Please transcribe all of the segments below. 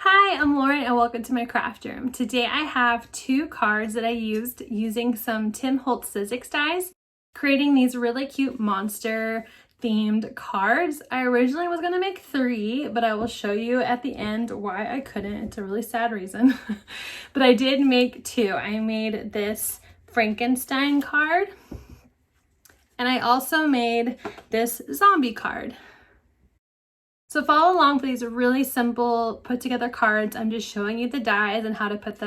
Hi, I'm Lauren and welcome to my craft room. Today I have two cards that I used using some Tim Holtz Sizzix dies, creating these really cute monster themed cards. I originally was going to make 3, but I will show you at the end why I couldn't. It's a really sad reason. But I did make 2. I made this Frankenstein card and I also made this zombie card. So follow along for these really simple put together cards. I'm just showing you the dies and how to put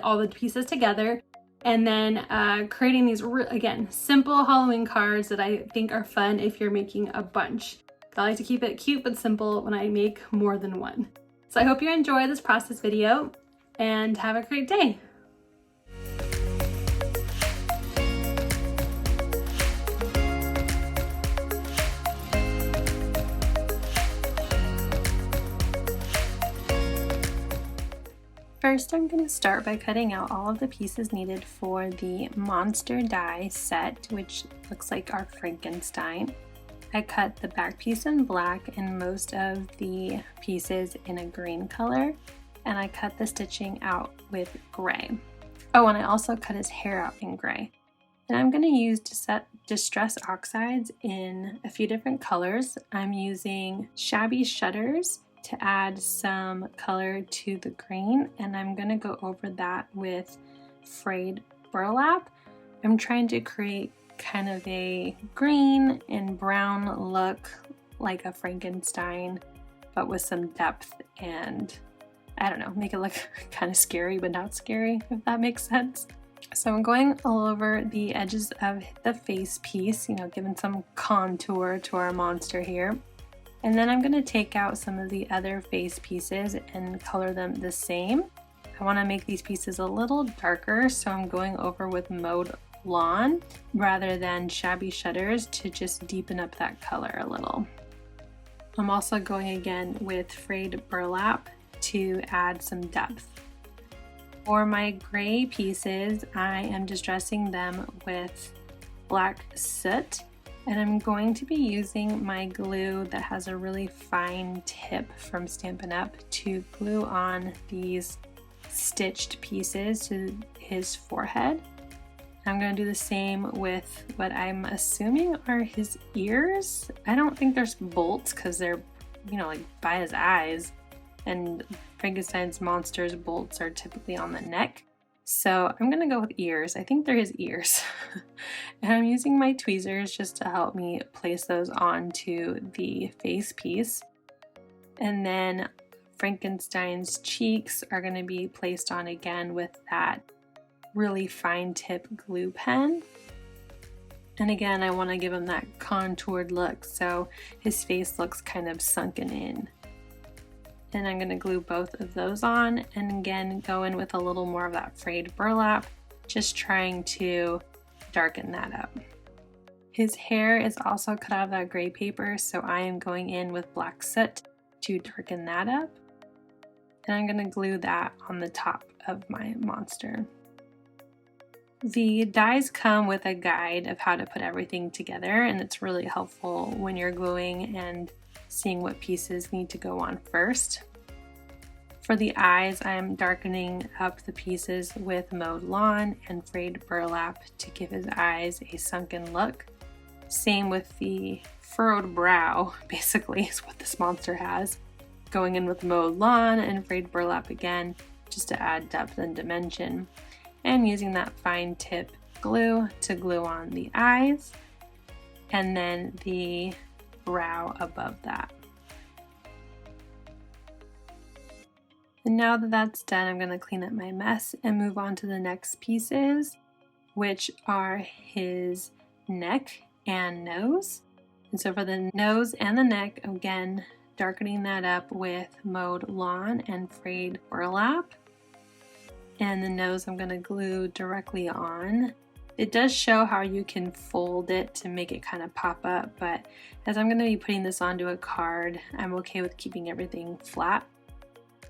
all the pieces together, and then creating these, again, simple Halloween cards that I think are fun if you're making a bunch. I like to keep it cute but simple when I make more than one. So I hope you enjoy this process video and have a great day. First, I'm going to start by cutting out all of the pieces needed for the monster die set, which looks like our Frankenstein. I cut the back piece in black and most of the pieces in a green color, and I cut the stitching out with gray. Oh, and I also cut his hair out in gray. And I'm going to use Distress Oxides in a few different colors. I'm using Shabby Shutters to add some color to the green, and I'm going to go over that with Frayed Burlap. I'm trying to create kind of a green and brown look like a Frankenstein, but with some depth and, I don't know, make it look kind of scary but not scary, if that makes sense. So I'm going all over the edges of the face piece, you know, giving some contour to our monster here. And then I'm going to take out some of the other face pieces and color them the same. I want to make these pieces a little darker, so I'm going over with Mowed Lawn rather than Shabby Shutters to just deepen up that color a little. I'm also going again with Frayed Burlap to add some depth. For my gray pieces, I am distressing them with black soot. And I'm going to be using my glue that has a really fine tip from Stampin' Up! To glue on these stitched pieces to his forehead. I'm going to do the same with what I'm assuming are his ears. I don't think there's bolts because they're, you know, like by his eyes. And Frankenstein's monster's bolts are typically on the neck. So I'm going to go with ears. I think they're his ears. And I'm using my tweezers just to help me place those onto the face piece. And then Frankenstein's cheeks are going to be placed on again with that really fine tip glue pen. And again, I want to give him that contoured look so his face looks kind of sunken in. And I'm going to glue both of those on, and again go in with a little more of that Frayed Burlap, just trying to darken that up. His hair is also cut out of that gray paper, so I am going in with black soot to darken that up. And I'm going to glue that on the top of my monster. The dies come with a guide of how to put everything together, and it's really helpful when you're gluing and seeing what pieces need to go on first. For the eyes, I'm darkening up the pieces with Mowed Lawn and Frayed Burlap to give his eyes a sunken look. Same with the furrowed brow, basically, is what this monster has. Going in with Mowed Lawn and Frayed Burlap again, just to add depth and dimension. And using that fine tip glue to glue on the eyes, and then the brow above that. And now that that's done, I'm going to clean up my mess and move on to the next pieces, which are his neck and nose. And so for the nose and the neck, again, darkening that up with Mowed Lawn and Frayed Burlap. And the nose I'm going to glue directly on. It does show how you can fold it to make it kind of pop up, but as I'm going to be putting this onto a card, I'm okay with keeping everything flat.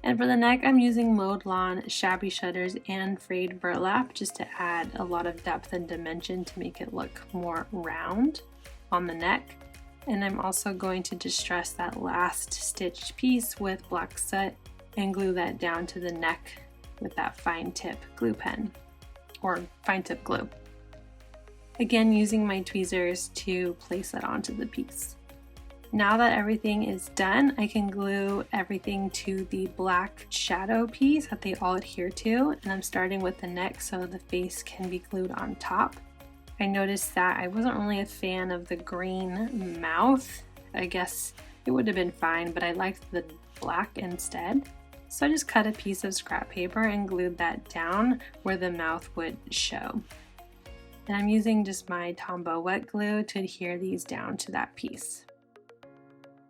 And for the neck, I'm using Mowed Lawn, Shabby Shutters, and Frayed Burlap just to add a lot of depth and dimension to make it look more round on the neck. And I'm also going to distress that last stitched piece with black soot and glue that down to the neck with that fine tip glue pen or fine tip glue. Again, using my tweezers to place that onto the piece. Now that everything is done, I can glue everything to the black shadow piece that they all adhere to, and I'm starting with the neck so the face can be glued on top. I noticed that I wasn't really a fan of the green mouth. I guess it would have been fine, but I liked the black instead. So I just cut a piece of scrap paper and glued that down where the mouth would show. And I'm using just my Tombow wet glue to adhere these down to that piece.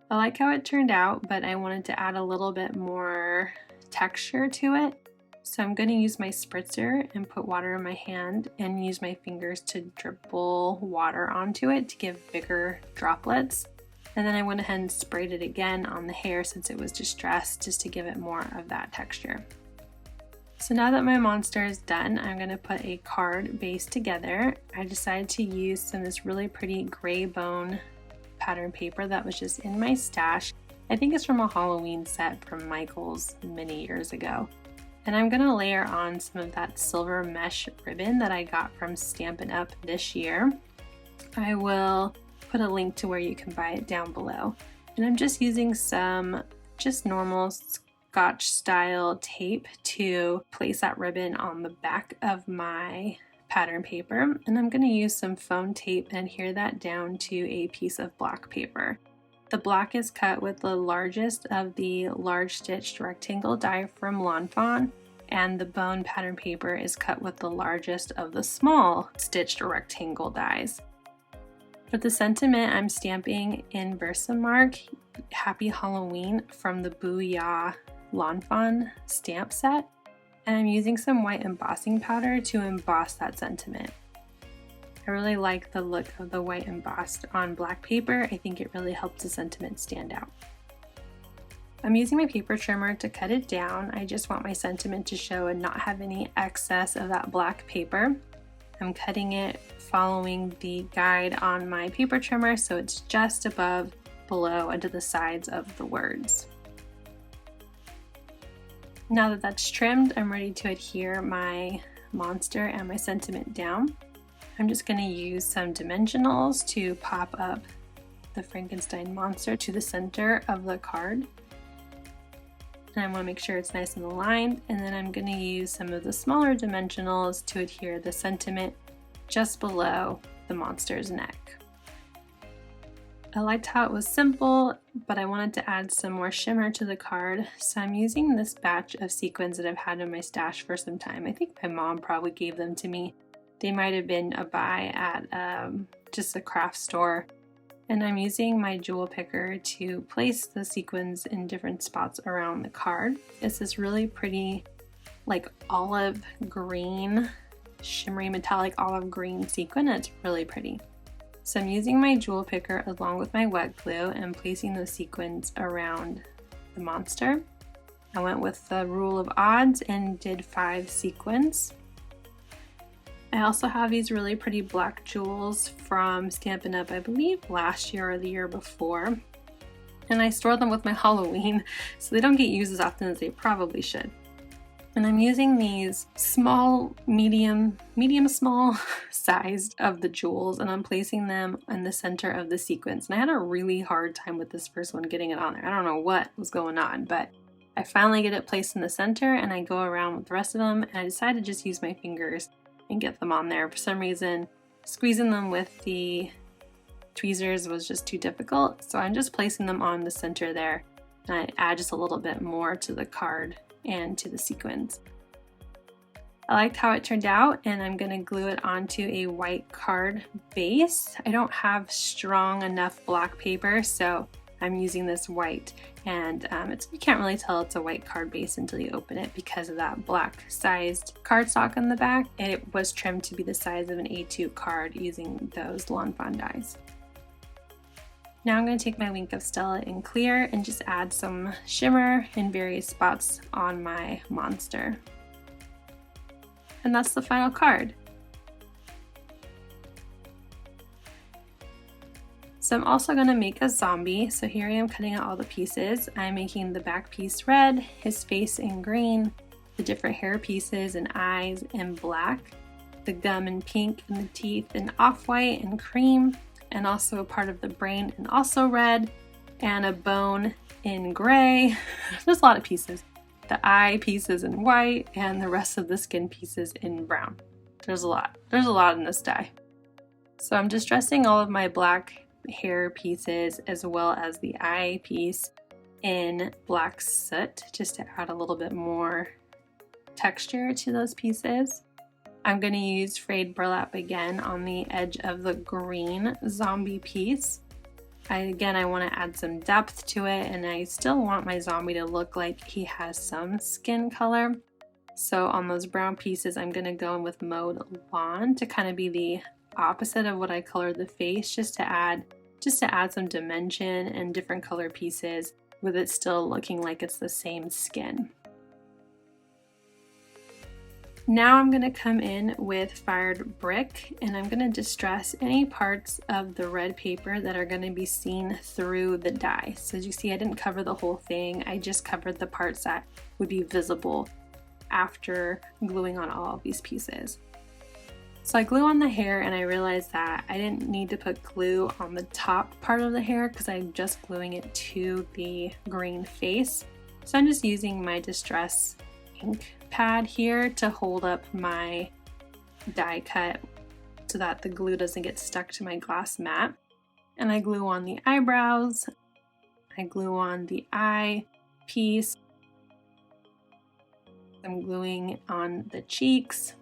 I like how it turned out, but I wanted to add a little bit more texture to it. So I'm going to use my spritzer and put water in my hand and use my fingers to dribble water onto it to give bigger droplets. And then I went ahead and sprayed it again on the hair since it was distressed, just to give it more of that texture. So now that my monster is done, I'm going to put a card base together. I decided to use some of this really pretty gray bone pattern paper that was just in my stash. I think it's from a Halloween set from Michael's many years ago. And I'm going to layer on some of that silver mesh ribbon that I got from Stampin' Up! This year. I will put a link to where you can buy it down below. And I'm just using some just normal Scotch style tape to place that ribbon on the back of my pattern paper, and I'm going to use some foam tape and adhere that down to a piece of black paper. The black is cut with the largest of the large stitched rectangle die from Fawn, and the bone pattern paper is cut with the largest of the small stitched rectangle dies. For the sentiment, I'm stamping in VersaMark Happy Halloween from the Booyah Fawn stamp set, and I'm using some white embossing powder to emboss that sentiment. I really like the look of the white embossed on black paper. I think it really helps the sentiment stand out. I'm using my paper trimmer to cut it down. I just want my sentiment to show and not have any excess of that black paper. I'm cutting it following the guide on my paper trimmer so it's just above, below, and to the sides of the words. Now that that's trimmed, I'm ready to adhere my monster and my sentiment down. I'm just going to use some dimensionals to pop up the Frankenstein monster to the center of the card. And I want to make sure it's nice and aligned, and then I'm going to use some of the smaller dimensionals to adhere the sentiment just below the monster's neck. I liked how it was simple, but I wanted to add some more shimmer to the card, so I'm using this batch of sequins that I've had in my stash for some time. I think my mom probably gave them to me. They might have been a buy at just a craft store. And I'm using my jewel picker to place the sequins in different spots around the card. It's this really pretty, like olive green, shimmery metallic olive green sequin. It's really pretty. So I'm using my jewel picker along with my wet glue and placing those sequins around the monster. I went with the rule of odds and did 5 sequins. I also have these really pretty black jewels from Stampin' Up! I believe last year or the year before. And I store them with my Halloween, so they don't get used as often as they probably should. And I'm using these small, medium small sized of the jewels, and I'm placing them in the center of the sequins. And I had a really hard time with this first one getting it on there. I don't know what was going on, but I finally get it placed in the center, and I go around with the rest of them, and I decided to just use my fingers and get them on there. For some reason, squeezing them with the tweezers was just too difficult, so I'm just placing them on the center there, and I add just a little bit more to the card and to the sequins. I liked how it turned out, and I'm going to glue it onto a white card base. I don't have strong enough black paper, so I'm using this white, and you can't really tell it's a white card base until you open it because of that black sized cardstock on the back. It was trimmed to be the size of an A2 card using those Fawn dies. Now I'm going to take my Wink of Stella in clear and just add some shimmer in various spots on my monster. And that's the final card. So I'm also going to make a zombie. So here I am cutting out all the pieces. I'm making the back piece red, his face in green, the different hair pieces and eyes in black, the gum in pink, and the teeth in off-white and cream, and also a part of the brain in also red, and a bone in gray. There's a lot of pieces. The eye pieces in white, and the rest of the skin pieces in brown. There's a lot. There's a lot in this die. So I'm distressing all of my black hair pieces as well as the eye piece in black soot just to add a little bit more texture to those pieces. I'm going to use frayed burlap again on the edge of the green zombie piece. I want to add some depth to it, and I still want my zombie to look like he has some skin color. So on those brown pieces, I'm going to go in with Mowed lawn to kind of be the opposite of what I colored the face, just to add some dimension and different color pieces with it still looking like it's the same skin. Now I'm going to come in with fired brick, and I'm going to distress any parts of the red paper that are going to be seen through the die. So as you see, I didn't cover the whole thing, I just covered the parts that would be visible after gluing on all of these pieces. So I glue on the hair, and I realized that I didn't need to put glue on the top part of the hair because I'm just gluing it to the green face. So I'm just using my distress ink pad here to hold up my die cut so that the glue doesn't get stuck to my glass mat. And I glue on the eyebrows, I glue on the eye piece, I'm gluing on the cheeks,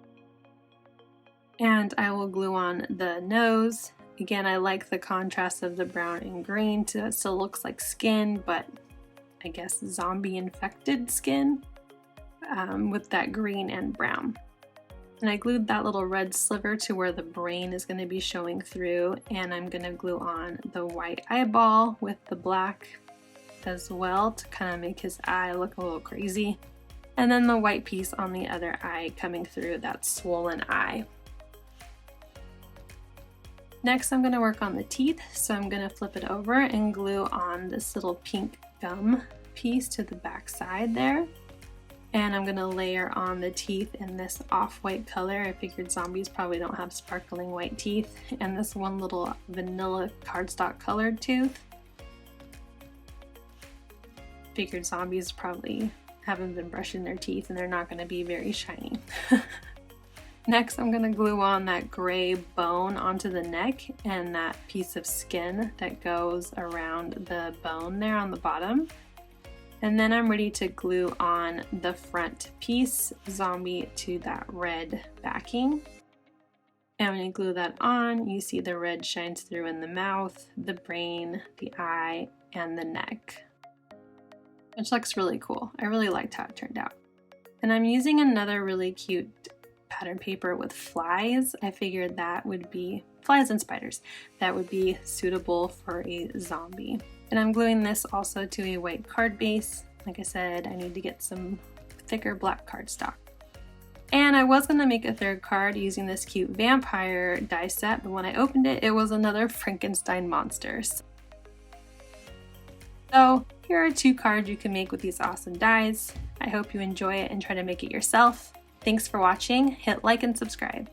and I will glue on the nose. Again, I like the contrast of the brown and green, so it still looks like skin, but I guess zombie infected skin with that green and brown. And I glued that little red sliver to where the brain is going to be showing through, and I'm going to glue on the white eyeball with the black as well to kind of make his eye look a little crazy. And then the white piece on the other eye coming through that swollen eye. Next, I'm going to work on the teeth, so I'm going to flip it over and glue on this little pink gum piece to the back side there. And I'm going to layer on the teeth in this off-white color. I figured zombies probably don't have sparkling white teeth. And this one little vanilla cardstock colored tooth. Figured zombies probably haven't been brushing their teeth and they're not going to be very shiny. Next, I'm going to glue on that gray bone onto the neck and that piece of skin that goes around the bone there on the bottom. And then I'm ready to glue on the front piece, zombie, to that red backing. And when you glue that on, you see the red shines through in the mouth, the brain, the eye, and the neck, which looks really cool. I really liked how it turned out. And I'm using another really cute pattern paper with flies. I figured that would be, flies and spiders, that would be suitable for a zombie. And I'm gluing this also to a white card base. Like I said, I need to get some thicker black cardstock. And I was going to make a third card using this cute vampire die set, but when I opened it, it was another Frankenstein monster. So here are 2 cards you can make with these awesome dies. I hope you enjoy it and try to make it yourself. Thanks for watching. Hit like and subscribe.